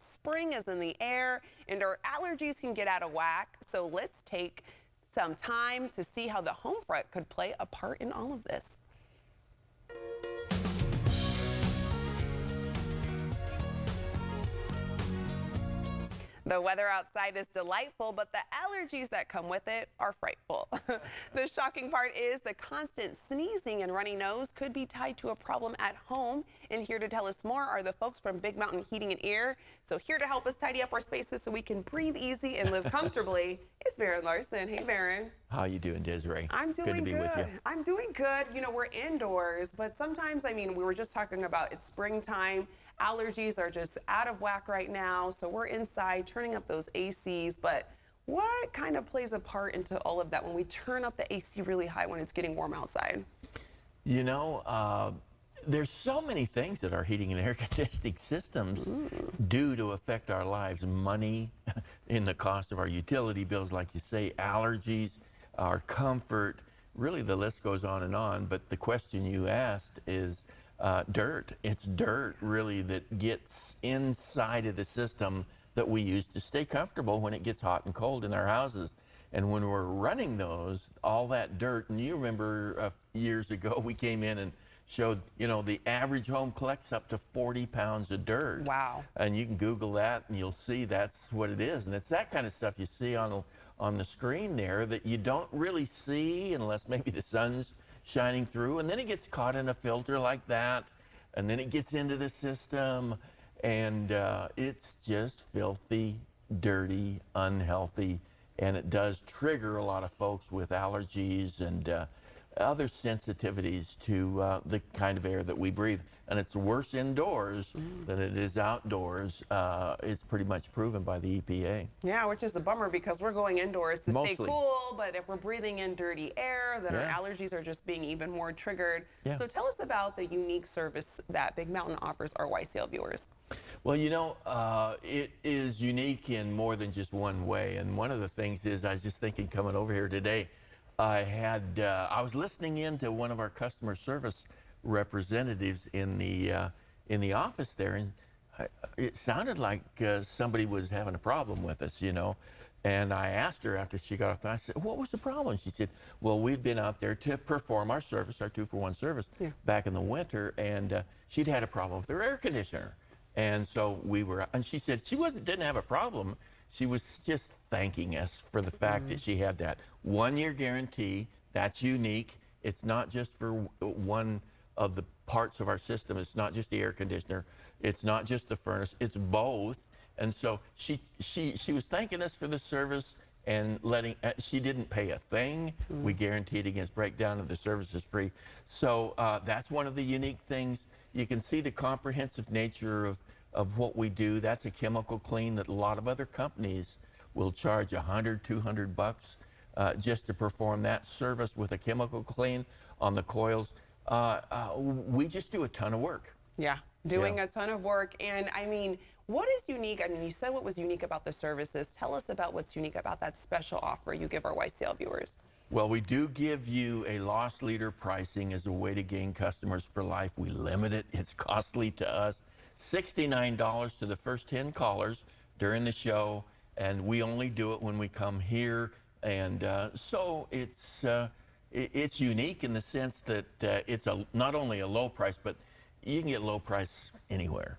Spring is in the air and our allergies can get out of whack. So let's take some time to see how the home front could play a part in all of this. The weather outside is delightful, but the allergies that come with it are frightful. The shocking part is the constant sneezing and runny nose could be tied to a problem at home. And here to tell us more are the folks from Big Mountain Heating and Air. So here to help us tidy up our spaces so we can breathe easy and live comfortably is Baron Larson. Hey, Baron. How you doing, Desiree? I'm doing good. To be with you. I'm doing good. You know, we're indoors, but sometimes, I mean, we were just talking about it's springtime. Allergies are just out of whack right now, so we're inside turning up those ACs, but what kind of plays a part into all of that when we turn up the AC really high when it's getting warm outside? You know, there's so many things that our heating and air conditioning systems do to affect our lives. Money in the cost of our utility bills, like you say, allergies, our comfort, really the list goes on, but the question you asked is dirt. It's dirt, really, that gets inside of the system that we use to stay comfortable when it gets hot and cold in our houses. And when we're running those, all that dirt, and you remember years ago we came in and showed, you know, the average home collects up to 40 pounds of dirt. Wow. And you can Google that and you'll see that's what it is. And it's that kind of stuff you see on the screen there that you don't really see unless maybe the sun's shining through, and then it gets caught in a filter like that, and then it gets into the system, and it's just filthy, dirty, unhealthy, and it does trigger a lot of folks with allergies and other sensitivities to the kind of air that we breathe. And it's worse indoors than it is outdoors. It's pretty much proven by the EPA. Yeah, which is a bummer because we're going indoors to Mostly. stay cool, but if we're breathing in dirty air, then our allergies are just being even more triggered. Yeah. So tell us about the unique service that Big Mountain offers our YCL viewers. Well, you know, it is unique in more than just one way. And one of the things is, I was just thinking coming over here today, I was listening in to one of our customer service representatives in the office there, and it sounded like somebody was having a problem with us, you know. And I asked her after she got off, I said, what was the problem? She said, well, we'd been out there to perform our service, our 2-for-1 service, back in the winter, and she'd had a problem with her air conditioner. And so we were, and she said she didn't have a problem. She was just thanking us for the fact that she had that 1-year guarantee. That's unique. It's not just for one of the parts of our system. It's not just the air conditioner. It's not just the furnace. It's both. And so she was thanking us for the service and she didn't pay a thing. We guaranteed against breakdown, and the service is free. So that's one of the unique things. You can see the comprehensive nature of what we do. That's a chemical clean that a lot of other companies will charge $100, $200 just to perform that service with a chemical clean on the coils. We just do a ton of work. Yeah, doing a ton of work. And I mean, what is unique? I mean, you said what was unique about the services. Tell us about what's unique about that special offer you give our YCL viewers. Well, we do give you a loss leader pricing as a way to gain customers for life. We limit it. It's costly to us. $69 to the first 10 callers during the show, and we only do it when we come here. And so it's unique in the sense that it's not only a low price, but you can get low price anywhere.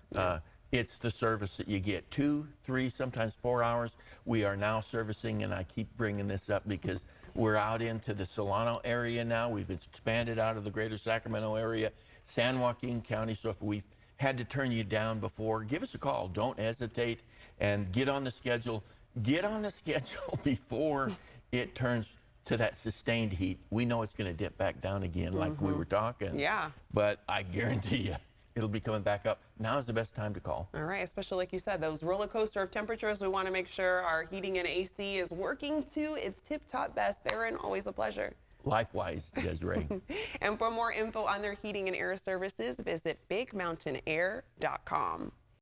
It's the service that you get 2, 3, sometimes 4 hours. We are now servicing, and I keep bringing this up because we're out into the Solano area now. We've expanded out of the greater Sacramento area, San Joaquin County. So if we've had to turn you down before, give us a call. Don't hesitate and get on the schedule. Get on the schedule before it turns to that sustained heat. We know it's going to dip back down again like we were talking. Yeah. But I guarantee you, it'll be coming back up. Now is the best time to call. All right, especially like you said, those roller coaster of temperatures. We want to make sure our heating and AC is working to its tip-top best. Baron, always a pleasure. Likewise, Desiree. And for more info on their heating and air services, visit bigmountainair.com.